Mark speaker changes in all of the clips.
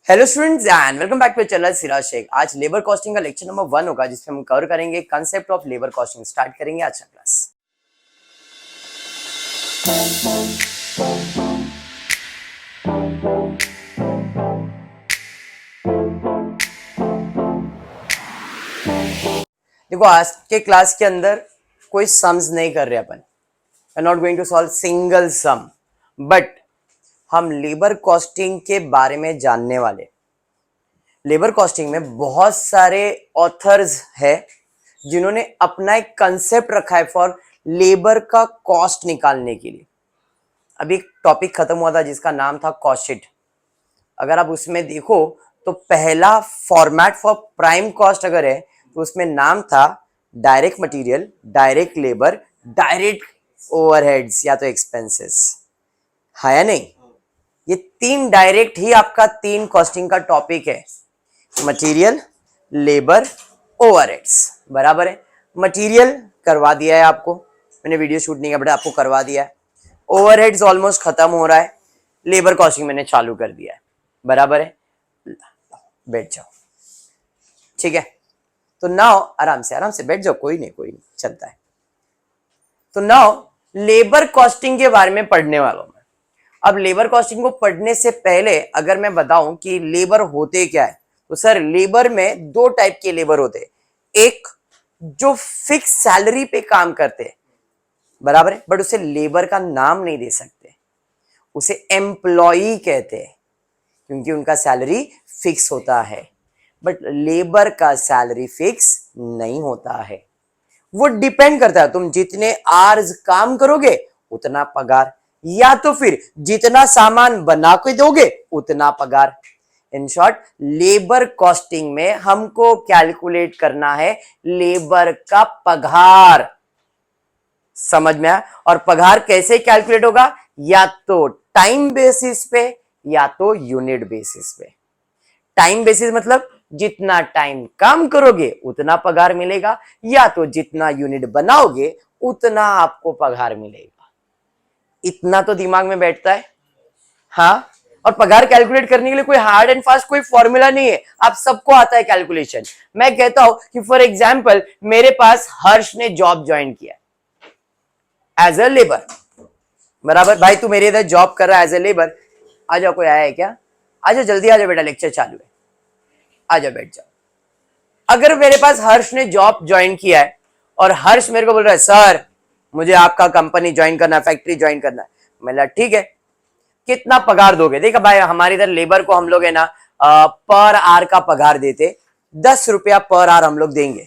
Speaker 1: Hello students and welcome back to channel Siraj Shaikh. आज labour costing का lecture number 1 होगा जिसमें हम कवर करेंगे concept of labour costing. Start करेंगे आज का क्लास। देखो आज के क्लास के अंदर कोई सम्स नहीं कर रहे अपन। I am not going to solve single sum, but हम लेबर कॉस्टिंग के बारे में जानने वाले। लेबर कॉस्टिंग में बहुत सारे ऑथर्स है जिन्होंने अपना एक कंसेप्ट रखा है फॉर लेबर का कॉस्ट निकालने के लिए। अभी एक टॉपिक खत्म हुआ था जिसका नाम था कॉस्ट शीट। अगर आप उसमें देखो तो पहला फॉर्मेट फॉर प्राइम कॉस्ट अगर है तो उसमें नाम था direct material, direct labour, direct overheads या तो एक्सपेंसेस, है या नहीं। ये तीन डायरेक्ट ही आपका तीन कॉस्टिंग का टॉपिक है, मटेरियल, लेबर, ओवरहेड्स। बराबर है। मटेरियल करवा दिया है आपको, मैंने वीडियो शूट नहीं किया बट आपको करवा दिया है। ओवरहेड्स ऑलमोस्ट खत्म हो रहा है। लेबर कॉस्टिंग मैंने चालू कर दिया है। बराबर है। बैठ जाओ, ठीक है। तो नाउ आराम से बैठ जाओ, कोई नहीं चलता है। तो नाउ लेबर कॉस्टिंग के बारे में पढ़ने वाला हूं मैं। अब लेबर कॉस्टिंग को पढ़ने से पहले अगर मैं बताऊं कि लेबर होते क्या है, तो सर लेबर में दो टाइप के लेबर होते हैं। एक जो फिक्स सैलरी पे काम करते हैं, बराबर है, बट उसे लेबर का नाम नहीं दे सकते, उसे एम्प्लॉई कहते हैं क्योंकि उनका सैलरी फिक्स होता है। बट लेबर का सैलरी फिक्स नहीं होता है, वो डिपेंड करता है तुम जितने आवर्स काम करोगे उतना पगार, या तो फिर जितना सामान बना के दोगे उतना पगार। इन शॉर्ट लेबर कॉस्टिंग में हमको कैलकुलेट करना है लेबर का पगार। समझ में आया। और पगार कैसे कैलकुलेट होगा, या तो टाइम बेसिस पे या तो यूनिट बेसिस पे। टाइम बेसिस मतलब जितना टाइम काम करोगे उतना पगार मिलेगा, या तो जितना यूनिट बनाओगे उतना आपको पगार मिलेगा। इतना तो दिमाग में बैठता है। हाँ, और पगार कैलकुलेट करने के लिए कोई हार्ड एंड फास्ट कोई फॉर्मूला नहीं है, आप सबको आता है कैलकुलेशन। मैं कहता हूं कि फॉर एग्जांपल मेरे पास हर्ष ने जॉब ज्वाइन किया एज अ लेबर। बराबर, भाई तू मेरे इधर जॉब कर रहा है एज अ लेबर। आ जाओ, कोई आया है क्या? आ जाओ जल्दी, आ जाओ बेटा, लेक्चर चालू है। आ जाओ, बैठ जाओ। अगर मेरे पास हर्ष ने जॉब ज्वाइन किया है और हर्ष मेरे को बोल रहा है सर मुझे आपका कंपनी ज्वाइन करना है, फैक्ट्री ज्वाइन करना है। मैं ठीक है, कितना पगार दोगे? देखा भाई, हमारे इधर लेबर को हम लोग है ना पर आवर का पगार देते, 10 रुपया पर आवर हम लोग देंगे।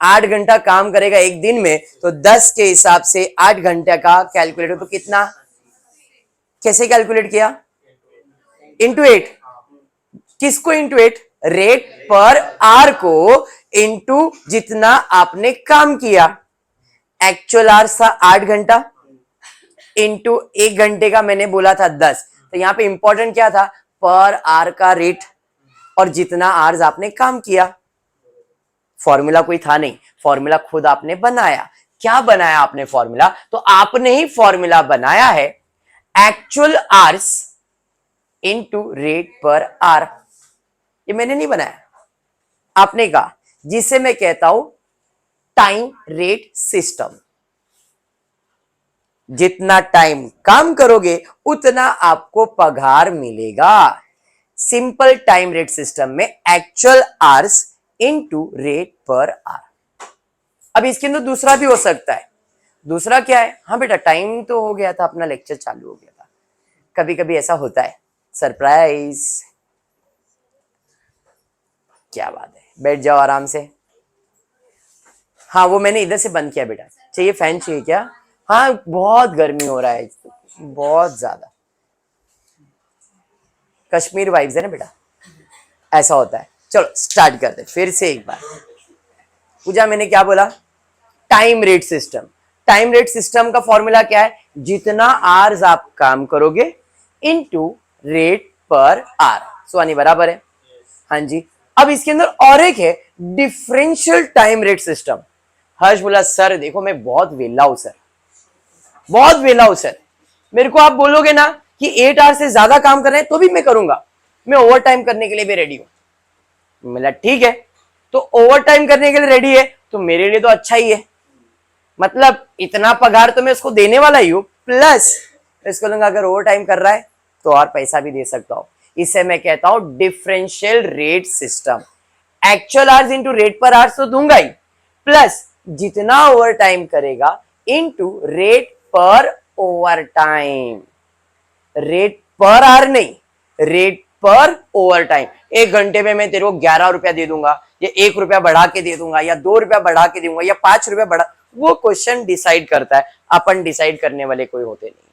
Speaker 1: 8 घंटा काम करेगा एक दिन में, तो 10 के हिसाब से 8 घंटे का कैलकुलेट, तो कितना, कैसे कैलकुलेट किया? इंटू 8। किसको इंटू 8? रेट पर आवर को इंटू जितना आपने काम किया। एक्चुअल आवर्स था 8 घंटा, इंटू 1 घंटे का मैंने बोला था 10। तो यहां पे इंपॉर्टेंट क्या था? पर आवर का रेट और जितना आवर्स आपने काम किया। फॉर्मूला कोई था नहीं, फॉर्मूला खुद आपने बनाया। क्या बनाया आपने फॉर्मूला? तो आपने ही फॉर्मूला बनाया है actual hours into rate per our. ये मैंने नहीं बनाया, आपने कहा, जिसे मैं कहता हूं टाइम रेट सिस्टम। जितना टाइम काम करोगे उतना आपको पगार मिलेगा। सिंपल टाइम रेट सिस्टम में actual hours into rate per our. अब इसके अंदर दूसरा भी हो सकता है। दूसरा क्या है? हाँ बेटा, टाइम तो हो गया था, अपना लेक्चर चालू हो गया था। कभी कभी ऐसा होता है, सरप्राइज। क्या बात है, बैठ जाओ आराम से। हाँ, वो मैंने इधर से बंद किया बेटा। चाहिए फैन चाहिए क्या? हाँ, बहुत गर्मी हो रहा है, बहुत ज्यादा। कश्मीर वाइब्स है ना बेटा, ऐसा होता है। चलो स्टार्ट करते फिर से एक बार। पूजा, मैंने क्या बोला? Time rate system. Time rate system का फॉर्मूला क्या है? जितना आवर्स आप काम करोगे इनटू रेट पर आवर। सुहानी बराबर है? हाँ जी। अब इसके अंदर और एक है डिफरेंशियल टाइम रेट सिस्टम। हर्ष बोला सर देखो मैं बहुत वेला हूं सर, बहुत वेला हूं सर। मेरे को आप बोलोगे ना कि 8 आवर से ज्यादा काम करना है तो भी मैं करूंगा, मैं ओवर टाइम करने के लिए भी रेडी हूं। मिला ठीक है, तो ओवर टाइम करने के लिए रेडी है तो मेरे लिए तो अच्छा ही है, मतलब इतना पगार तो मैं उसको देने वाला ही हूं, प्लस इसको लूंगा अगर ओवर टाइम कर रहा है तो और पैसा भी दे सकता हूं। इसे मैं कहता हूं differential rate system. Actual hours into rate per hours तो दूंगा ही, प्लस जितना ओवर टाइम करेगा इंटू रेट पर over time. Rate per our नहीं, रेट पर ओवर टाइम। 1 घंटे में मैं तेरे को 11 रुपया दे दूंगा, या 1 रुपया बढ़ा के दे दूंगा, या 2 रुपया बढ़ा के दूंगा, या 5 रुपया बढ़ा, वो क्वेश्चन डिसाइड करता है, अपन डिसाइड करने वाले कोई होते नहीं।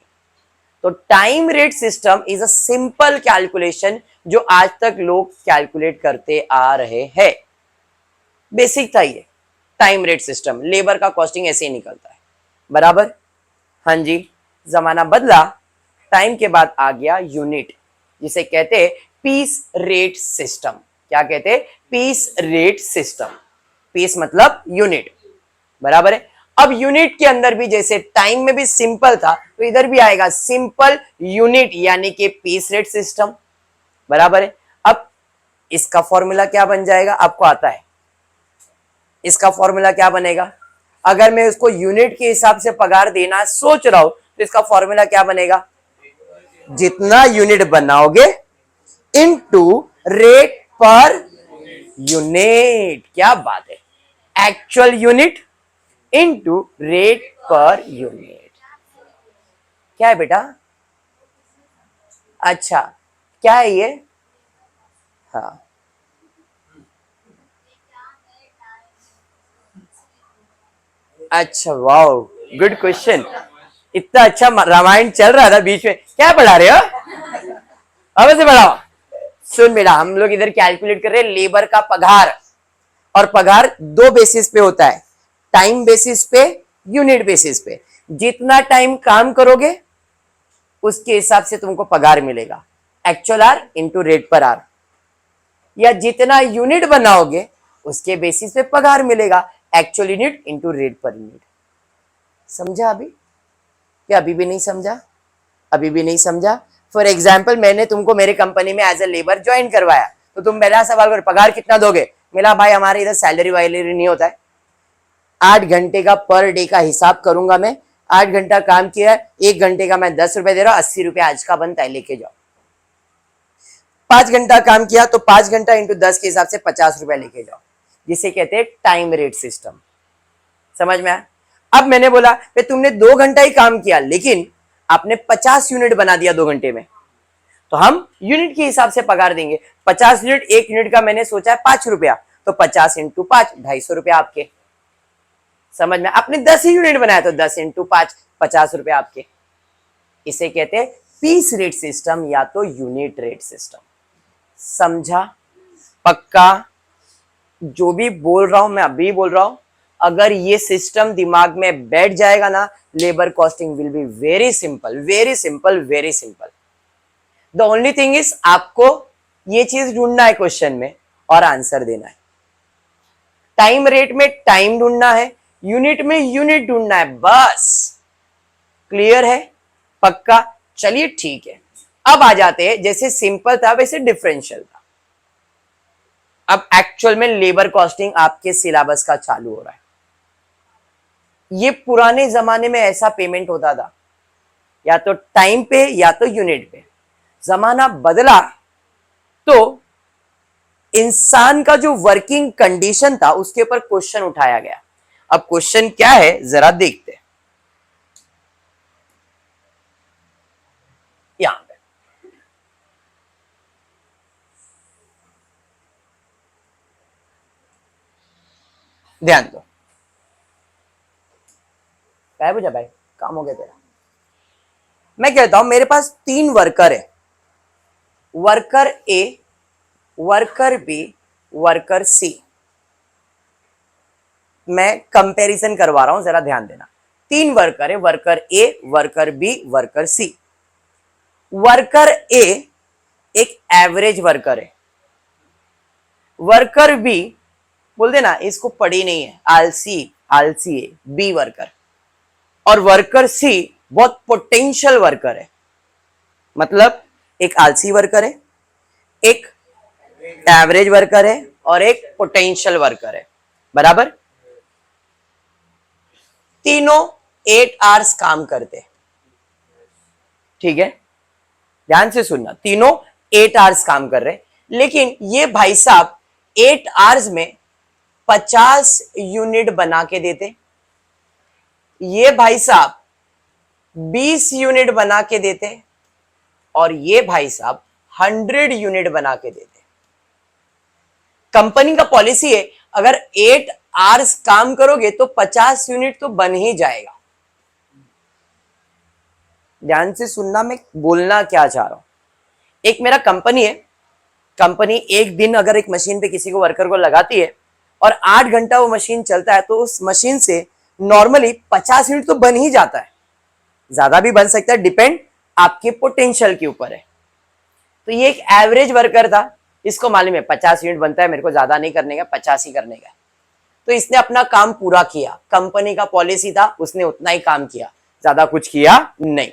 Speaker 1: तो time rate system is a simple calculation जो आज तक लोग कैलकुलेट करते आ रहे हैं। बेसिक था ये टाइम रेट सिस्टम, लेबर का कॉस्टिंग ऐसे ही निकलता है, बराबर। हाँ जी, जमाना बदला, टाइम के बाद आ गया यूनिट, जिसे कहते हैं पीस रेट सिस्टम। क्या कहते हैं? Piece rate system. पीस मतलब यूनिट, बराबर है। अब यूनिट के अंदर भी जैसे टाइम में भी सिंपल था, तो इधर भी आएगा सिंपल यूनिट यानी कि पीस रेट सिस्टम, बराबर है। अब इसका फॉर्मूला क्या बन जाएगा, आपको आता है? इसका फॉर्मूला क्या बनेगा? अगर मैं उसको यूनिट के हिसाब से पगार देना सोच रहा हूं तो इसका फॉर्मूला क्या बनेगा? जितना यूनिट बनाओगे इनटू रेट पर यूनिट। क्या बात है, actual unit into rate per unit. क्या है बेटा? अच्छा, क्या है ये? हाँ, अच्छा, वाओ, गुड क्वेश्चन। इतना अच्छा रामायण चल रहा था, बीच में क्या पढ़ा रहे हो? अब से पढ़ाओ। सुन बेटा, हम लोग इधर कैलकुलेट कर रहे हैं लेबर का पगार, और पगार दो बेसिस पे होता है, टाइम बेसिस पे, यूनिट बेसिस पे। जितना टाइम काम करोगे उसके हिसाब से तुमको पगार मिलेगा, एक्चुअल आर इंटू रेट पर आर, या जितना यूनिट बनाओगे उसके बेसिस पे पगार मिलेगा, actual unit into rate per unit. समझा अभी? क्या अभी भी नहीं समझा? अभी भी नहीं समझा? फॉर एग्जाम्पल, मैंने तुमको मेरे कंपनी में एज ए लेबर ज्वाइन करवाया, तो तुम पहला सवाल करो पगार कितना दोगे? मेरा भाई हमारे इधर सैलरी वाइलरी नहीं होता है, 8 घंटे का पर डे का हिसाब करूंगा मैं। 8 घंटा काम किया है, 1 घंटे का मैं 10 रुपए दे रहा हूं, 80 रुपया आज का बनता है, लेके जाओ। 5 घंटा काम किया तो 5 घंटा इंटू 10 के हिसाब से 50 रुपया लेके जाओ, जिसे कहते हैं टाइम रेट सिस्टम। समझ में आया? अब मैंने बोला तुमने 2 घंटा ही काम किया, लेकिन आपने 50 यूनिट बना दिया 2 घंटे में, तो हम यूनिट के हिसाब से पगार देंगे। 50 यूनिट, 1 यूनिट का मैंने सोचा है 5 रुपया, तो 50 इंटू 5, 250 रुपया आपके। समझ में? आपने 10 ही यूनिट बनाया तो 10 इंटू 5, 50 रुपया आपके। इसे कहते हैं पीस रेट सिस्टम या तो यूनिट रेट सिस्टम। समझा? पक्का? जो भी बोल रहा हूं मैं अभी बोल रहा हूं, अगर ये सिस्टम दिमाग में बैठ जाएगा ना, labour costing will be very simple, very simple, very simple. The only thing is आपको ये चीज ढूंढना है क्वेश्चन में और आंसर देना है। टाइम रेट में टाइम ढूंढना है, यूनिट में यूनिट ढूंढना है, बस। क्लियर है? पक्का? चलिए ठीक है, अब आ जाते हैं, जैसे सिंपल था वैसे डिफरेंशियल था। अब एक्चुअल में लेबर कॉस्टिंग आपके सिलेबस का चालू हो रहा है। ये पुराने जमाने में ऐसा पेमेंट होता था, या तो टाइम पे या तो यूनिट पे। जमाना बदला तो इंसान का जो वर्किंग कंडीशन था उसके ऊपर क्वेश्चन उठाया गया। अब क्वेश्चन क्या है जरा देखते हैं। यहां पे ध्यान दो। क्या पूछा भाई? काम हो गया तेरा? मैं कहता हूं मेरे पास 3 वर्कर है, वर्कर ए, वर्कर बी, वर्कर सी। मैं कंपैरिजन करवा रहा हूं, जरा ध्यान देना। 3 वर्कर है, वर्कर ए, वर्कर बी, वर्कर सी। वर्कर ए एक एवरेज वर्कर है, वर्कर बी बोल देना इसको पढ़ी नहीं है, आलसी, आलसी है बी वर्कर, और वर्कर सी बहुत पोटेंशियल वर्कर है। मतलब एक आलसी वर्कर है, एक एवरेज वर्कर है और एक पोटेंशियल वर्कर है, बराबर। तीनों 8 आवर्स काम करते, ठीक है, ध्यान से सुनना, तीनों 8 आवर्स काम कर रहे, लेकिन ये भाई साहब 8 आवर्स में 50 यूनिट बना के देते, ये भाई साहब 20 यूनिट बना के देते, और ये भाई साहब 100 यूनिट बना के देते। कंपनी का पॉलिसी है अगर 8 आवर्स काम करोगे तो 50 यूनिट तो बन ही जाएगा। ध्यान से सुनना, मैं बोलना क्या चाह रहा हूं। एक मेरा कंपनी है, कंपनी एक दिन अगर एक मशीन पे किसी को वर्कर को लगाती है और 8 घंटा वो मशीन चलता है तो उस मशीन से नॉर्मली 50 यूनिट तो बन ही जाता है, ज्यादा भी बन सकता है, डिपेंड आपके पोटेंशियल के ऊपर है। तो ये एक एवरेज वर्कर था, इसको मालूम है 50 यूनिट बनता है, मेरे को ज्यादा नहीं करने का, 50 ही करने का। तो इसने अपना काम पूरा किया, कंपनी का पॉलिसी था, उसने उतना ही काम किया, ज्यादा कुछ किया नहीं।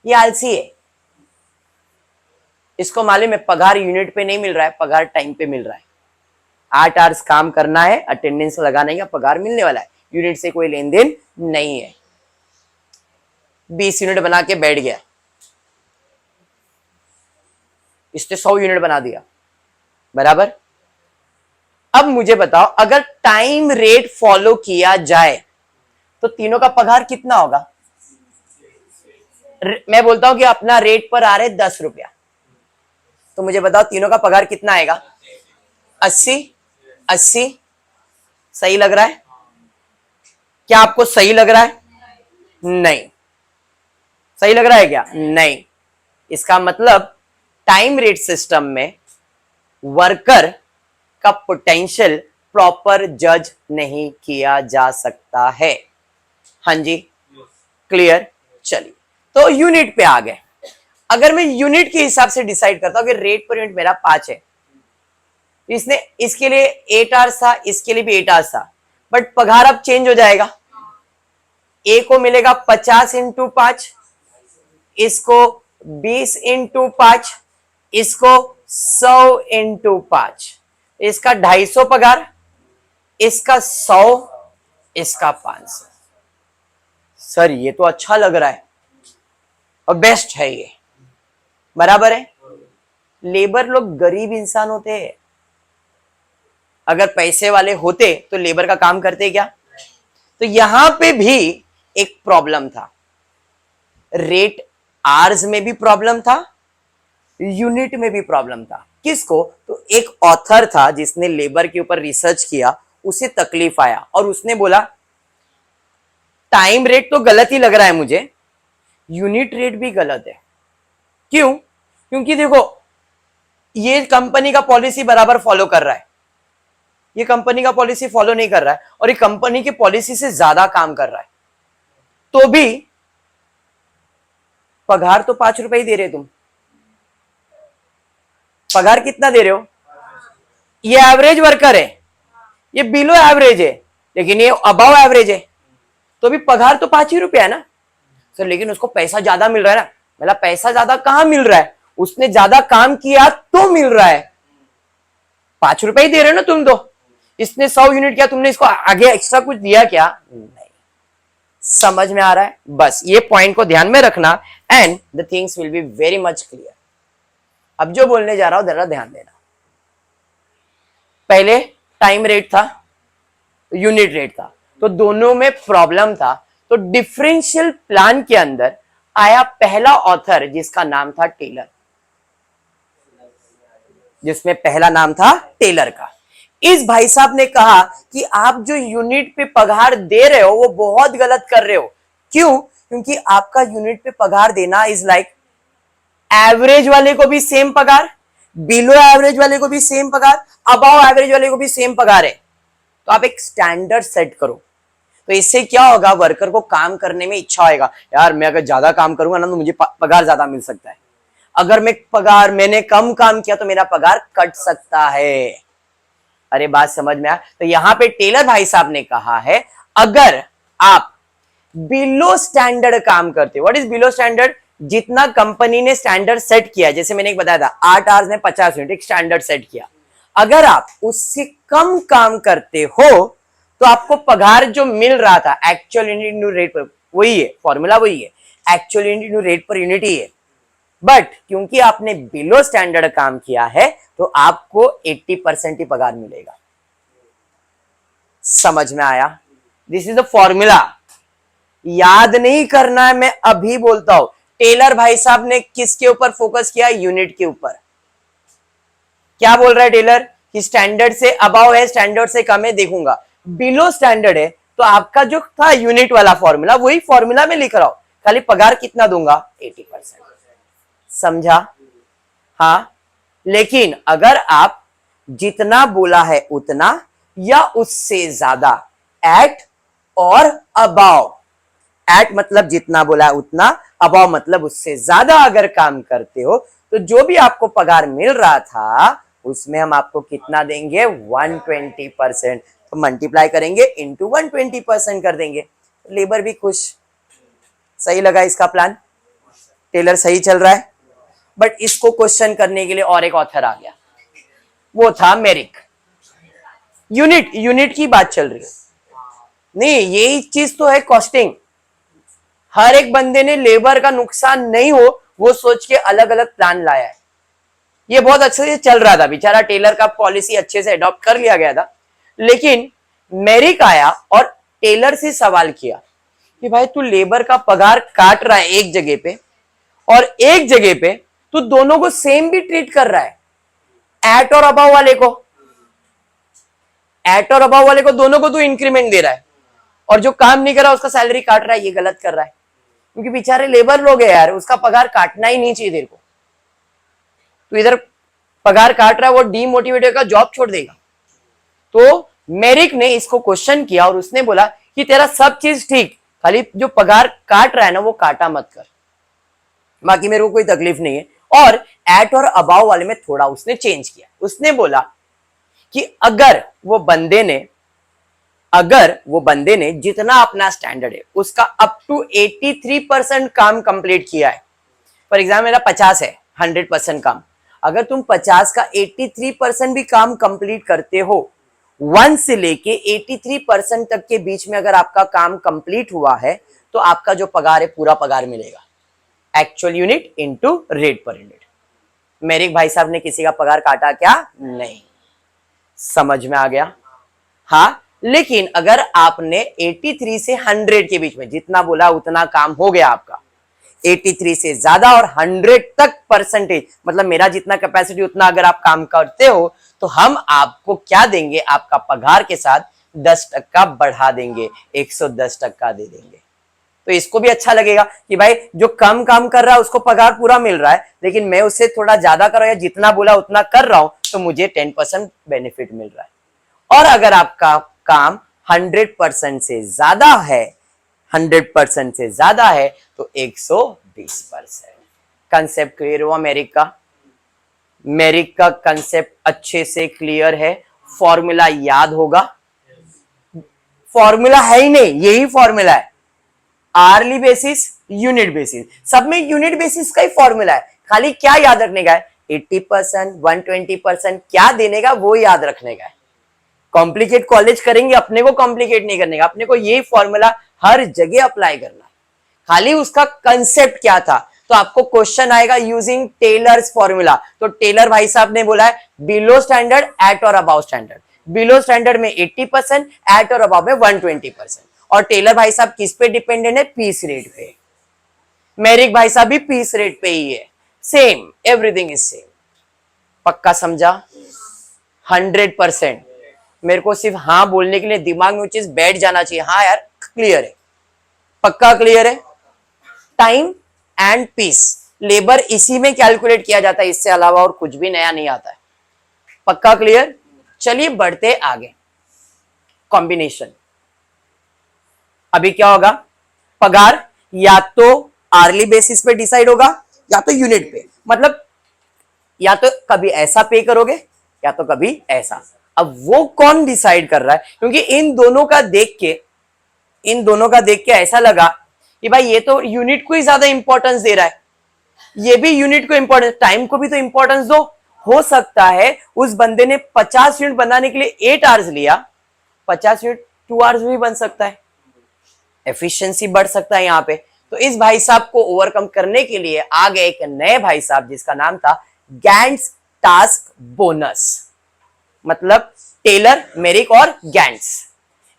Speaker 1: ये आलसी है, इसको मालूम है पगार यूनिट पे नहीं मिल रहा है, पगार टाइम पे मिल रहा है। 8 आवर्स काम करना है, अटेंडेंस लगाने का, पगार मिलने वाला है, यूनिट से कोई लेन देन नहीं है। 20 यूनिट बना के बैठ गया, इसने 100 यूनिट बना दिया, बराबर। अब मुझे बताओ अगर टाइम रेट फॉलो किया जाए तो तीनों का पगार कितना होगा? मैं बोलता हूं कि अपना रेट पर आ रहे 10 रुपया, तो मुझे बताओ तीनों का पगार कितना आएगा? 80। 80 सही लग रहा है? क्या आपको सही लग रहा है? नहीं सही लग रहा है क्या? नहीं। इसका मतलब टाइम रेट सिस्टम में वर्कर का पोटेंशियल प्रॉपर जज नहीं किया जा सकता है। हाँ जी, क्लियर। चलिए, तो यूनिट पे आ गए। अगर मैं यूनिट के हिसाब से डिसाइड करता हूं कि रेट पर यूनिट मेरा 5 है, इसने इसके लिए 8 आवर्स था, इसके लिए भी 8 आवर्स था, बट पगार अब चेंज हो जाएगा। ए को मिलेगा 50 इंटू 5, इसको 20 इंटू 5, इसको 100 इंटू 5, इसका 250 पगार, इसका 100, इसका 500। सर ये तो अच्छा लग रहा है और बेस्ट है ये, बराबर है। लेबर लोग गरीब इंसान होते हैं, अगर पैसे वाले होते तो लेबर का काम करते क्या? तो यहां पे भी एक प्रॉब्लम था, रेट आवर्स में भी प्रॉब्लम था, यूनिट में भी प्रॉब्लम था। किसको? तो एक ऑथर था जिसने लेबर के ऊपर रिसर्च किया, उसे तकलीफ आया और उसने बोला टाइम रेट तो गलत ही लग रहा है मुझे, यूनिट रेट भी गलत है। क्यों? क्योंकि देखो ये कंपनी का पॉलिसी बराबर फॉलो कर रहा है, ये कंपनी का पॉलिसी फॉलो नहीं कर रहा है और ये कंपनी की पॉलिसी से ज्यादा काम कर रहा है, तो भी पगार तो 5 रुपए ही दे रहे तुम। पगार कितना दे रहे हो? ये एवरेज वर्कर है, ये बिलो एवरेज है, लेकिन ये अबव एवरेज है, तो भी पगार तो 5 ही रुपया है ना सर। लेकिन उसको पैसा ज्यादा मिल रहा है ना। मतलब पैसा ज्यादा कहां मिल रहा है? उसने ज्यादा काम किया तो मिल रहा है, 5 रुपए ही दे रहे हो ना तुम तो। इसने 100 यूनिट किया, तुमने इसको आगे एक्स्ट्रा कुछ दिया क्या? नहीं। समझ में आ रहा है? बस ये पॉइंट को ध्यान में रखना and the things will be very much clear. अब जो बोलने जा रहा हूं जरा ध्यान देना। पहले टाइम रेट था, यूनिट रेट था, तो दोनों में प्रॉब्लम था। तो डिफरेंशियल प्लान के अंदर आया पहला ऑथर जिसका नाम था टेलर, जिसमें पहला नाम था टेलर का। इस भाई साहब ने कहा कि आप जो यूनिट पे पगार दे रहे हो वो बहुत गलत कर रहे हो। क्यों? क्योंकि आपका यूनिट पे पगार देना इज लाइक एवरेज वाले को भी सेम पगार, बिलो एवरेज वाले को भी सेम पगार, अबव एवरेज वाले को भी सेम पगार है। तो आप एक स्टैंडर्ड सेट करो, तो इससे क्या होगा? वर्कर को काम करने में इच्छा होगा, यार मैं अगर ज्यादा काम करूंगा ना तो मुझे पगार ज्यादा मिल सकता है, अगर मैंने कम काम किया तो मेरा पगार कट सकता है। अरे बात समझ में आया? तो यहां पे टेलर भाई साहब ने कहा है अगर आप बिलो स्टैंडर्ड काम करते हो, व्हाट इज बिलो स्टैंडर्ड? जितना कंपनी ने स्टैंडर्ड सेट किया, जैसे मैंने एक बताया था 8 आवर्स में 50 यूनिट एक स्टैंडर्ड सेट किया, अगर आप उससे कम काम करते हो तो आपको पगार जो मिल रहा था एक्चुअल यूनिट इंटू रेट पर, वही है फॉर्मूला, वही है actual unit into rate per unit ही है, बट क्योंकि आपने बिलो स्टैंडर्ड काम किया है तो आपको 80% ही पगार मिलेगा। समझ में आया? दिस इज द फॉर्मूला, याद नहीं करना है, मैं अभी बोलता हूं। टेलर भाई साहब ने किसके ऊपर फोकस किया? यूनिट के ऊपर। क्या बोल रहा है टेलर कि स्टैंडर्ड से अबाव है, स्टैंडर्ड से कम है देखूंगा, बिलो स्टैंडर्ड है तो आपका जो था यूनिट वाला फॉर्मूला, वही फॉर्मूला में लिख रहा हूं, खाली पगार कितना दूंगा? 80%। समझा? हाँ, लेकिन अगर आप जितना बोला है उतना या उससे ज्यादा, एट और अबाव, एट मतलब जितना बोला है उतना, अबाव मतलब उससे ज्यादा अगर काम करते हो तो जो भी आपको पगार मिल रहा था उसमें हम आपको कितना देंगे? 120%। तो मल्टीप्लाई करेंगे इंटू 120% कर देंगे, लेबर भी खुश। सही लगा इसका प्लान? टेलर सही चल रहा है? बट इसको क्वेश्चन करने के लिए और एक ऑथर आ गया, वो था मेरिक। यूनिट की बात चल रही है, नहीं यही चीज तो है कॉस्टिंग। हर एक बंदे ने लेबर का नुकसान नहीं हो वो सोच के अलग अलग प्लान लाया है। ये बहुत अच्छे से चल रहा था, बेचारा टेलर का पॉलिसी अच्छे से अडॉप्ट कर लिया गया था, लेकिन मेरिक आया और टेलर से सवाल किया कि भाई तू लेबर का पगार काट रहा है एक जगह पे और एक जगह पे तू दोनों को सेम भी ट्रीट कर रहा है, एट और अबाव वाले को, एट और अबाव वाले को दोनों को तू इंक्रीमेंट दे रहा है और जो काम नहीं कर रहा उसका सैलरी काट रहा है, ये गलत कर रहा है। क्योंकि बेचारे लेबर लोग है यार, उसका पगार काटना ही नहीं चाहिए तेरे को। तो इधर पगार काट रहा है, वो डीमोटिवेट होकर जॉब छोड़ देगा। तो मेरिक ने इसको क्वेश्चन किया और उसने बोला कि तेरा सब चीज ठीक, खाली जो पगार काट रहा है ना वो काटा मत कर, बाकी मेरे को कोई तकलीफ नहीं है। और एट और अबाव वाले में थोड़ा उसने चेंज किया, उसने बोला कि अगर वो बंदे ने जितना अपना स्टैंडर्ड है उसका अप टू 83% काम कंप्लीट किया है, फॉर एग्जाम्पल मेरा 50 है 100% काम, अगर तुम 50 का 83% भी काम कंप्लीट करते हो, 1 से लेके 83% तक के बीच में अगर आपका काम कंप्लीट हुआ है तो आपका जो पगार है पूरा पगार मिलेगा, actual unit into rate per unit. मेरिक भाई साहब ने किसी का पगार काटा क्या? नहीं। समझ में आ गया? हाँ, लेकिन अगर आपने 83 से 100 के बीच में जितना बोला उतना काम हो गया आपका, 83 से ज्यादा और 100 तक परसेंटेज, मतलब मेरा जितना कैपेसिटी उतना अगर आप काम करते हो तो हम आपको क्या देंगे? आपका पगार के साथ 10% बढ़ा देंगे, 110% दे देंगे। तो इसको भी अच्छा लगेगा कि भाई जो कम काम कर रहा है उसको पगार पूरा मिल रहा है, लेकिन मैं उससे थोड़ा ज्यादा कर रहा हूं या जितना बोला उतना कर रहा हूं तो मुझे 10% बेनिफिट मिल रहा है। और अगर आपका काम 100% से ज्यादा है, 100% से ज्यादा है तो 120%। कंसेप्ट क्लियर हुआ मेरिक का? मेरिक का कंसेप्ट अच्छे से क्लियर है, फॉर्मूला याद होगा? फॉर्मूला है ही नहीं, यही फॉर्मूला है, आर्ली बेसिस यूनिट बेसिस, सब में यूनिट बेसिस का ही फॉर्मूला है, खाली क्या याद रखने का है? 80% 120% क्या देने का वो याद रखने का है। कॉम्प्लिकेट कॉलेज करेंगे, अपने को कॉम्प्लिकेट नहीं करने का, अपने को यही फॉर्मूला हर जगह अप्लाई करना है, खाली उसका कंसेप्ट क्या था। तो आपको क्वेश्चन आएगा यूजिंग टेलर्स फॉर्मूला, तो टेलर भाई साहब ने बोला है below standard, eight or above standard, below standard में 80%, एट और अबाव में 120%। और टेलर भाई साहब किस पे डिपेंडेंट है? पीस रेट पे। मेरिक भाई साहब भी पीस रेट पे ही है, सेम, एवरीथिंग इज सेम। पक्का समझा? 100%। मेरे को सिर्फ हाँ बोलने के लिए दिमाग में वो चीज बैठ जाना चाहिए, हाँ यार क्लियर है, पक्का क्लियर है। टाइम एंड पीस, लेबर इसी में कैलकुलेट किया जाता है, इससे अलावा और कुछ भी नया नहीं आता है। पक्का क्लियर? चलिए बढ़ते आगे। कॉम्बिनेशन, अभी क्या होगा? पगार या तो आर्ली बेसिस पे डिसाइड होगा या तो यूनिट पे, मतलब या तो कभी ऐसा पे करोगे या तो कभी ऐसा। अब वो कौन डिसाइड कर रहा है? क्योंकि इन दोनों का देख के ऐसा लगा कि भाई ये तो यूनिट को ही ज्यादा इंपॉर्टेंस दे रहा है, ये भी यूनिट को इंपॉर्टेंस, टाइम को भी तो इंपॉर्टेंस दो। हो सकता है उस बंदे ने 50 यूनिट बनाने के लिए 8 आवर्स लिया, 50 यूनिट 2 आवर्स भी बन सकता है, एफिशिएंसी बढ़ सकता है यहाँ पे। तो इस भाई साहब को ओवरकम करने के लिए आ गए एक नए भाई साहब जिसका नाम था गैंट्स टास्क बोनस, मतलब टेलर, मेरिक और गैंट्स।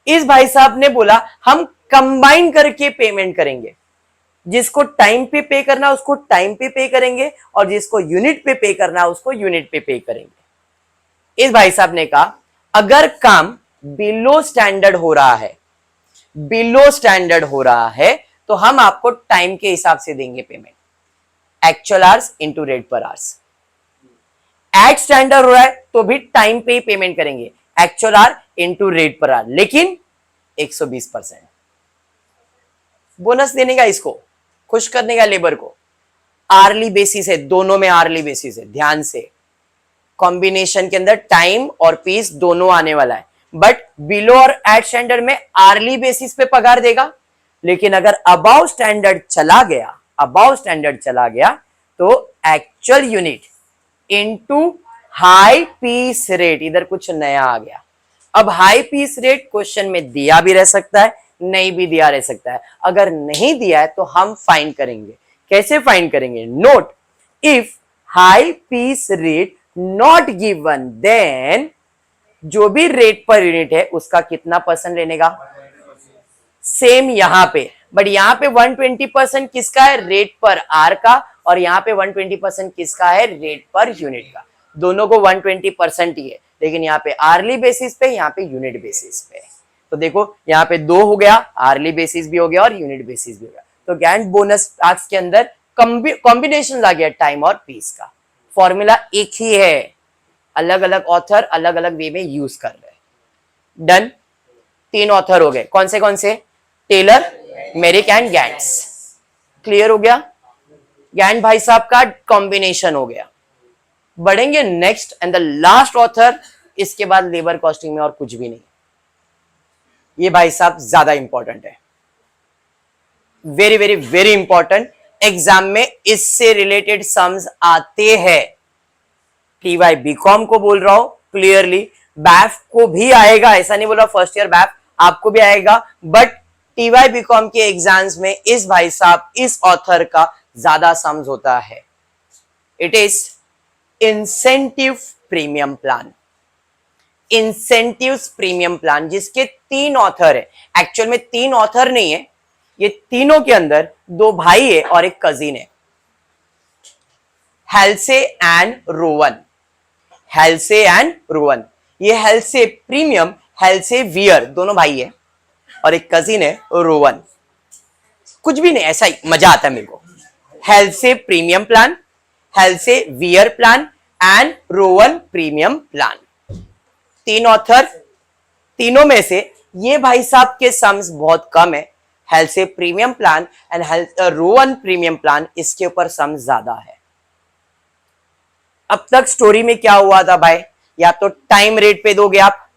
Speaker 1: इस भाई साहब ने बोला हम कंबाइन करके पेमेंट करेंगे, जिसको टाइम पे पे करना उसको टाइम पे पे करेंगे और जिसको यूनिट पे पे करना उसको यूनिट पे पे करेंगे। इस भाई साहब ने कहा अगर काम बिलो स्टैंडर्ड हो रहा है, बिलो स्टैंडर्ड हो रहा है तो हम आपको टाइम के हिसाब से देंगे payment, actual hours into rate per hours. At standard हो रहा है तो भी टाइम पे ही पेमेंट करेंगे, actual hour into rate per hour, लेकिन 120% बोनस देने का, इसको खुश करने का लेबर को। आर्ली बेसिस है, दोनों में आर्ली बेसिस है, ध्यान से। कॉम्बिनेशन के अंदर टाइम और पीस दोनों आने वाला है, बट बिलो और एट स्टैंडर्ड में आर्ली बेसिस पे पगार देगा। लेकिन अगर अबाव स्टैंडर्ड चला गया, अबाव स्टैंडर्ड चला गया तो actual unit into high piece rate, इधर कुछ नया आ गया। अब हाई पीस रेट क्वेश्चन में दिया भी रह सकता है, नहीं भी दिया रह सकता है। अगर नहीं दिया है तो हम फाइन करेंगे। कैसे फाइन करेंगे? Note, if high piece rate not given then जो भी रेट पर यूनिट है उसका कितना परसेंट लेने का? सेम यहां पे, बट यहां पे 120% किसका है? रेट पर आर का, और यहां पे 120% किसका है? रेट पर यूनिट का। दोनों को 120% ही है, लेकिन यहाँ पे आर्ली बेसिस पे, यहाँ पे यूनिट बेसिस पे। तो देखो यहाँ पे 2 हो गया, आर्ली बेसिस भी हो गया और यूनिट बेसिस भी हो गया। तो गैंट बोनस टास्क के अंदर कॉम्बिनेशन आ गया टाइम और पीस का। फॉर्मूला एक ही है, अलग अलग ऑथर अलग अलग वे में यूज कर रहे हैं। डन। 3 ऑथर हो गए, कौन से? Taylor, Merrick and Gantt's. Clear हो गया? गैंट भाई साहब का कॉम्बिनेशन हो गया। बढ़ेंगे next and the last author, इसके बाद लेबर कॉस्टिंग में और कुछ भी नहीं। ये भाई साहब ज्यादा इंपॉर्टेंट है, very very very important. Exam में इससे रिलेटेड सम्स आते हैं। टीवाई बीकॉम को बोल रहा हूं क्लियरली, बैफ को भी आएगा, ऐसा नहीं बोला फर्स्ट ईयर बैफ आपको भी आएगा, बट टीवाई बीकॉम के एग्जाम्स में इस भाई साहब, इस ऑथर का ज्यादा सम्स होता है। It is incentive premium plan. Incentive premium plan, जिसके 3 ऑथर है। एक्चुअल में 3 ऑथर नहीं है, ये तीनों के अंदर 2 भाई है और एक कजिन है, हेल्से एंड रोवन। हेल्से एंड रोवन, ये हेल्से प्रीमियम, हेल्से वियर, दोनों भाई है, और एक कजिन है रोवन। कुछ भी नहीं, ऐसा ही मजा आता है मेरे को। हेल्से premium plan, हेल्से wear plan and Rowan premium plan. 3 author, तीनों में से ये भाई साहब के सम्स बहुत कम है। हेल्से premium plan and Rowan premium plan, इसके ऊपर सम ज्यादा है। अब तक स्टोरी में क्या हुआ था भाई? या तो टाइम रेट पे दोगे आप,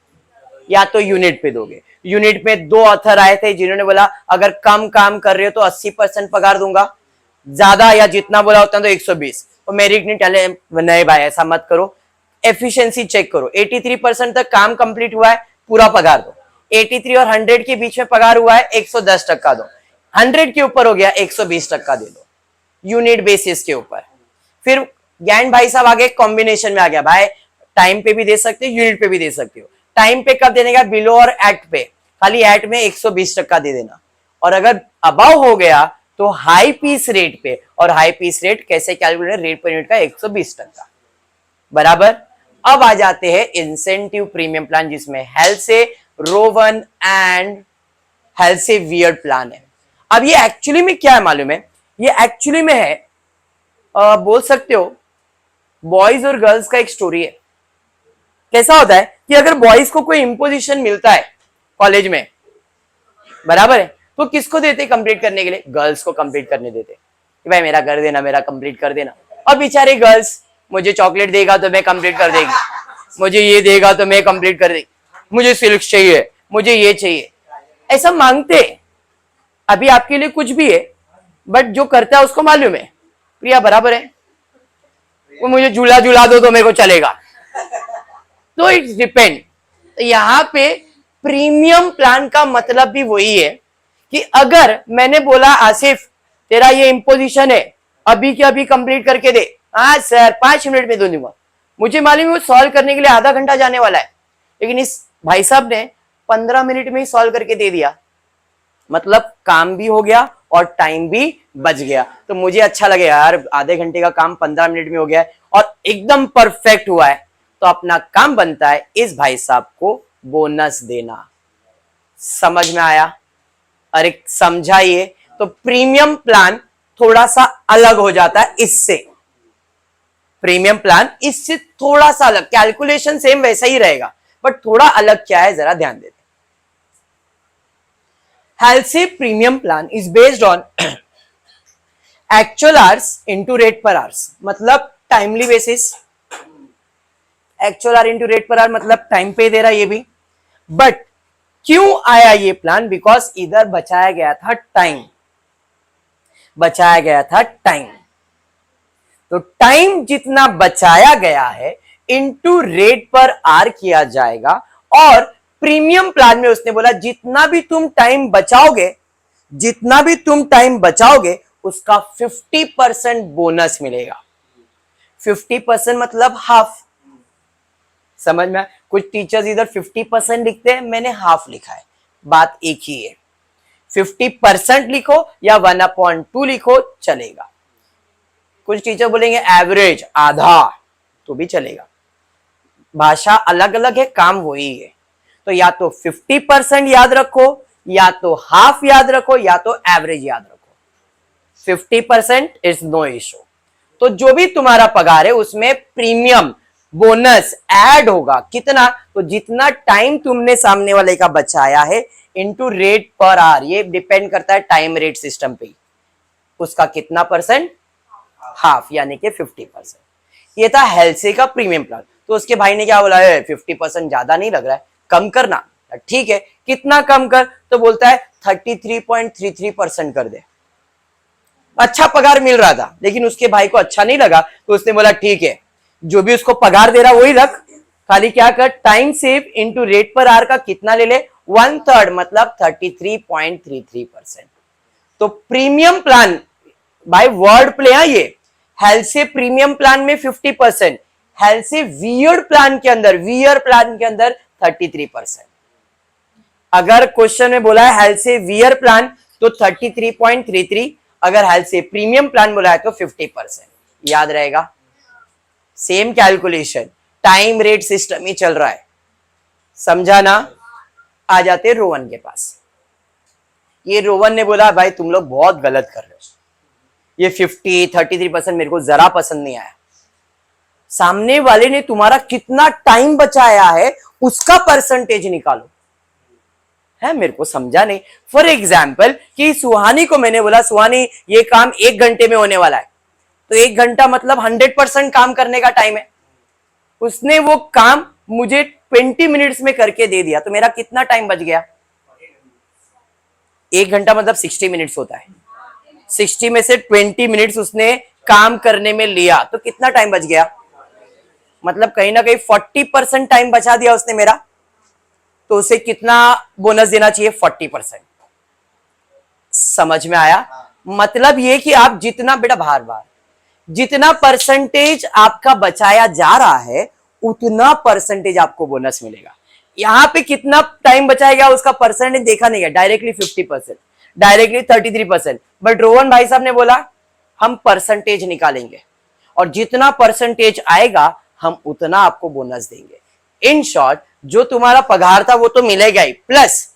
Speaker 1: या तो यूनिट पे दोगे। यूनिट में 2 ऑथर आए थे जिन्होंने बोला अगर कम काम कर रहे हो तो 80% पगार दूंगा, ज्यादा या जितना बोला उतना तो 120। और मेरिक ने चले नहीं भाई ऐसा मत करो, एफिशिएंसी चेक करो, 83% तक काम कंप्लीट हुआ है, पूरा पगार दो। 83 और 100 के बीच में पगार हुआ है, 110% दो। 100 के ऊपर हो गया 120% दे दो, यूनिट बेसिस के ऊपर। फिर गैंड भाई साहब आगे कॉम्बिनेशन में आ गया, भाई टाइम पे भी दे सकते हो, यूनिट पे भी दे सकते हो। टाइम पे कब देने का? बिलो और एट पे, खाली एट में 120% दे देना। और अगर अबाव हो गया तो हाई पीस रेट पे, और हाई पीस रेट कैसे कैलकुलेट? रेट पर यूनिट का 120%, बराबर। अब आ जाते हैं इंसेंटिव प्रीमियम प्लान, जिसमें हेल्से, रोवन एंड हेल्से वियर्ड प्लान है। अब ये एक्चुअली में क्या है मालूम है? ये एक्चुअली में है, बोल सकते हो बॉयज और गर्ल्स का एक स्टोरी है। कैसा होता है कि अगर बॉयज को कोई इंपोजिशन मिलता है कॉलेज में, बराबर है, तो किसको देते कंप्लीट करने के लिए? गर्ल्स को कंप्लीट करने देते कि भाई मेरा कर देना, मेरा कंप्लीट कर देना। और बेचारे गर्ल्स, मुझे चॉकलेट देगा तो मैं कंप्लीट कर देगी, मुझे ये देगा तो मैं कंप्लीट कर देगी, मुझे सिल्क चाहिए, मुझे ये चाहिए, ऐसा मांगते। अभी आपके लिए कुछ भी है, बट जो करता है उसको मालूम है प्रिया बराबर है, वो मुझे झूला झूला दो तो मेरे को चलेगा। तो इट डिपेंड। यहाँ पे प्रीमियम प्लान का मतलब भी वही है कि अगर मैंने बोला आसिफ तेरा ये इम्पोजिशन है, अभी के अभी कंप्लीट करके दे, हाँ सर 5 मिनट में दे दूंगा, मुझे मालूम है वो सॉल्व करने के लिए आधा घंटा जाने वाला है, लेकिन इस भाई साहब ने 15 मिनट में ही सॉल्व करके दे दिया, मतलब काम भी हो गया और टाइम भी बच गया। तो मुझे अच्छा लगे यार, आधे घंटे का काम 15 मिनट में हो गया है और एकदम परफेक्ट हुआ है, तो अपना काम बनता है इस भाई साहब को बोनस देना। समझ में आया? अरे समझाइए। तो प्रीमियम प्लान थोड़ा सा अलग हो जाता है इससे, प्रीमियम प्लान इससे थोड़ा सा अलग, कैलकुलेशन सेम वैसा ही रहेगा बट थोड़ा अलग क्या है जरा ध्यान देते। Halsey premium plan is based on actual hours into rate per hours, मतलब timely basis. Actual hour into rate per hour मतलब टाइम पे दे रहा है ये भी। बट क्यों आया ये प्लान? बिकॉज इधर बचाया गया था टाइम, बचाया गया था टाइम। तो टाइम जितना बचाया गया है इनटू रेट पर आर किया जाएगा, और प्रीमियम प्लान में उसने बोला जितना भी तुम टाइम बचाओगे, जितना भी तुम टाइम बचाओगे उसका 50% बोनस मिलेगा। 50% मतलब हाफ। समझ में? कुछ टीचर्स इधर 50% लिखते हैं, मैंने हाफ लिखा है, बात एक ही है। 50% लिखो या 1/2 लिखो चलेगा। कुछ टीचर बोलेंगे एवरेज आधा, तो भी चलेगा। भाषा अलग अलग है, काम वही है। तो या तो 50% याद रखो, या तो हाफ याद रखो, या तो एवरेज याद रखो। 50% इज नो इशू। तो जो भी तुम्हारा पगार है उसमें प्रीमियम बोनस ऐड होगा। कितना? तो जितना टाइम तुमने सामने वाले का बचाया है इनटू रेट पर आवर, ये डिपेंड करता है टाइम रेट सिस्टम पे, उसका कितना परसेंट? हाफ, यानी कि 50%। ये था हेल्सी का प्रीमियम प्लान। तो उसके भाई ने क्या बोला है, 50% ज्यादा नहीं लग रहा है, कम करना। ठीक है, कितना कम कर? तो बोलता है 33.33% कर दे। अच्छा पगार मिल रहा था लेकिन उसके भाई को अच्छा नहीं लगा, तो उसने बोला ठीक है, जो भी उसको पगार दे रहा वही रख, खाली क्या कर, time save into rate per our का कितना ले ले, 1/3, मतलब 33.33%। तो premium plan by word play है ये। हेल्सी प्रीमियम प्लान में 50%, हेल्सी वियर प्लान के अंदर, वियर प्लान के अंदर 33%। अगर क्वेश्चन में बोला है हेल्सी वियर प्लान तो 33.33, अगर हेल्सी प्रीमियम प्लान बोला है तो 50%। याद रहेगा, same calculation, time rate system ही चल रहा है। समझा ना? आ जाते रोहन के पास। ये रोहन ने बोला भाई तुम लोग बहुत गलत कर रहे हो, ये 33% मेरे को जरा पसंद नहीं आया। सामने वाले ने तुम्हारा कितना टाइम बचाया है उसका परसेंटेज निकालो। है, मेरे को समझा नहीं। फॉर एग्जाम्पल कि सुहानी को मैंने बोला सुहानी ये काम 1 घंटे में होने वाला है, तो 1 घंटा मतलब 100% काम करने का टाइम है। उसने वो काम मुझे 20 मिनट्स में करके दे दिया, तो मेरा कितना टाइम बच गया? 1 घंटा मतलब 60 मिनट्स होता है, 60 में से 20 मिनट्स उसने काम करने में लिया, तो कितना टाइम बच गया? मतलब कहीं ना कहीं 40% टाइम बचा दिया उसने मेरा, तो उसे कितना बोनस देना चाहिए? 40%। समझ में आया? मतलब ये कि आप जितना, बेटा बार बार जितना परसेंटेज आपका बचाया जा रहा है उतना परसेंटेज आपको बोनस मिलेगा। यहां पे कितना टाइम बचाया गया उसका परसेंटेज देखा नहीं गया, डायरेक्टली 50%, डायरेक्टली 33%। बट रोहन भाई साहब ने बोला हम परसेंटेज निकालेंगे और जितना परसेंटेज आएगा हम उतना आपको बोनस देंगे। इन शॉर्ट जो तुम्हारा पगार था वो तो मिलेगा ही, प्लस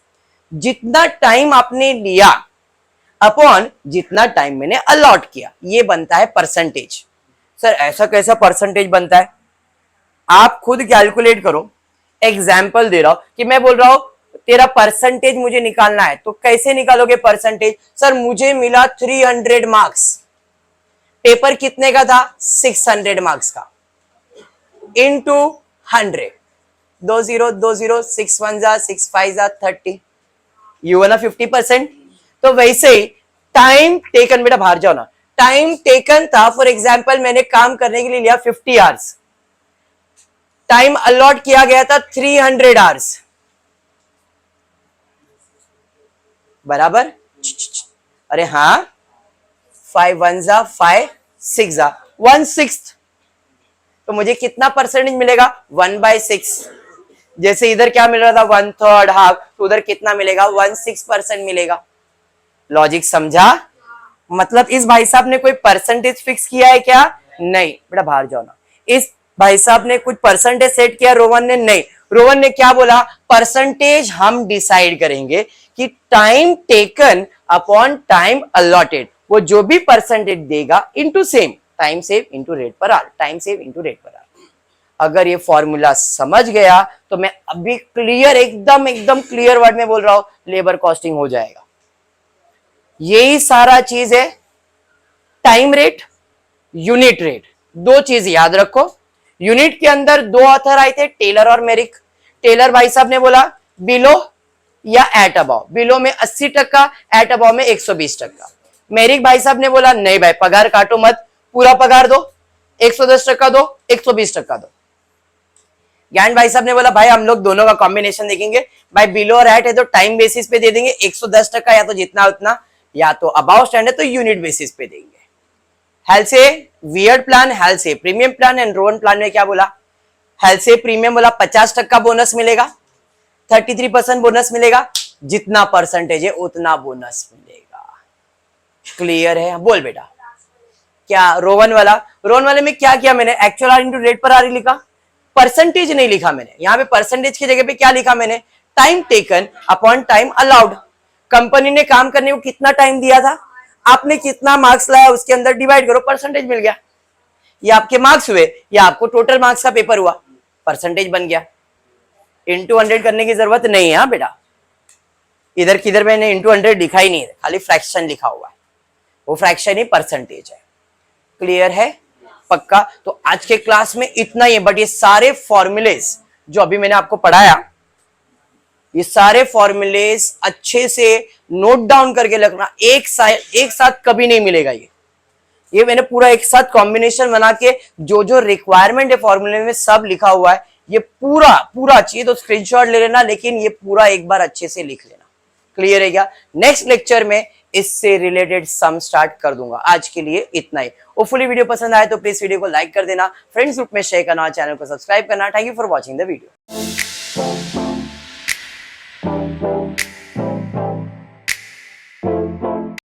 Speaker 1: जितना टाइम आपने लिया अपॉन जितना टाइम मैंने अलॉट किया, ये बनता है परसेंटेज। सर ऐसा कैसा परसेंटेज बनता है? आप खुद कैलकुलेट करो। एग्जाम्पल दे रहा हूं कि मैं बोल रहा हूं तेरा परसेंटेज मुझे निकालना है, तो कैसे निकालोगे परसेंटेज? सर मुझे मिला 300 मार्क्स, पेपर कितने का था? 600 मार्क्स का, इनटू 100, 20 6 1 6 5 30, यू ना 50%। तो वैसे ही टाइम टेकन, बेटा बाहर जाओ ना, टाइम टेकन था, फॉर एग्जाम्पल मैंने काम करने के लिए लिया 50 आवर्स, टाइम अलॉट किया गया था 300 आवर्स, बराबर। अरे हाँ, 5 1 जा 5 6 जा 1/6, तो मुझे कितना परसेंटेज मिलेगा 1/6। जैसे इधर क्या मिल रहा था 1/3 हाफ, तो उधर कितना मिलेगा 1/6% मिलेगा। लॉजिक समझा? मतलब इस भाई साहब ने कोई परसेंटेज फिक्स किया है क्या? नहीं। बेटा बाहर जाओ ना। इस भाई साहब ने कुछ परसेंटेज सेट किया, रोहन ने? नहीं। रोहन ने क्या बोला? परसेंटेज हम डिसाइड करेंगे कि time taken upon time allotted, वो जो भी परसेंटेज देगा into same time save into rate per our, time save into rate per our. अगर ये फॉर्मूला समझ गया तो मैं अभी क्लियर, एकदम क्लियर वर्ड में बोल रहा हूं, लेबर कॉस्टिंग हो जाएगा। यही सारा चीज है। टाइम रेट, यूनिट रेट, दो चीज याद रखो। यूनिट के अंदर दो ऑथर आए थे, टेलर और मेरिक। टेलर भाई साहब ने बोला बिलो या एट अबाव, बिलो में 80%, एट अबाव में 120%। मेरिक भाई साहब ने बोला नहीं भाई, पगार काटो मत, पूरा पगार दो, 110% दो, 120% दो। ज्ञान भाई साहब ने बोला भाई हम लोग दोनों का कॉम्बिनेशन देखेंगे भाई, बिलो और एट है तो टाइम बेसिस पे दे देंगे 110%, या तो जितना उतना, या तो अबाव स्टैंडर्ड तो यूनिट बेसिस पे देंगे। हेल से वियर्ड प्लान, हेल से premium plan and Rohan plan में क्या बोला? हेल से प्रीमियम बोला 50% बोनस मिलेगा, 33% बोनस मिलेगा, जितना परसेंटेज है उतना बोनस मिलेगा। क्लियर है? बोल बेटा। क्या रोहन वाले में क्या किया मैंने? एक्चुअल आर इंटू रेट पर आर लिखा, परसेंटेज नहीं लिखा मैंने। यहां पे परसेंटेज की जगह पे क्या लिखा मैंने? Time taken upon time allowed. Company ने काम करने को कितना टाइम दिया था, आपने कितना मार्क्स लाया, उसके अंदर डिवाइड करो, परसेंटेज मिल गया। ये आपके मार्क्स हुए, या आपको टोटल मार्क्स का पेपर हुआ, परसेंटेज बन गया। इंटू 100 करने की जरूरत नहीं है। हाँ बेटा, इधर किधर मैंने इंटू 100 लिखा ही नहीं है, खाली फ्रैक्शन लिखा हुआ है, वो फ्रैक्शन ही परसेंटेज है। क्लियर है? पक्का? तो आज के क्लास में इतना ही है, बट ये सारे फॉर्मूलेज जो अभी मैंने आपको पढ़ाया, ये सारे फॉर्मूलेज अच्छे से नोट डाउन करके रखना। एक साथ कभी नहीं मिलेगा। ये मैंने पूरा एक साथ कॉम्बिनेशन बना के जो जो रिक्वायरमेंट है फॉर्मूले में सब लिखा हुआ है। ये पूरा चाहिए तो स्क्रीनशॉट ले लेना, लेकिन ये पूरा एक बार अच्छे से लिख लेना। क्लियर है क्या? नेक्स्ट लेक्चर में इससे रिलेटेड सम स्टार्ट कर दूंगा। आज के लिए इतना ही। होपफुली वीडियो पसंद आए तो प्लीज वीडियो को लाइक कर देना, फ्रेंड्स ग्रुप में शेयर करना, चैनल को सब्सक्राइब करना। Thank you for watching the video.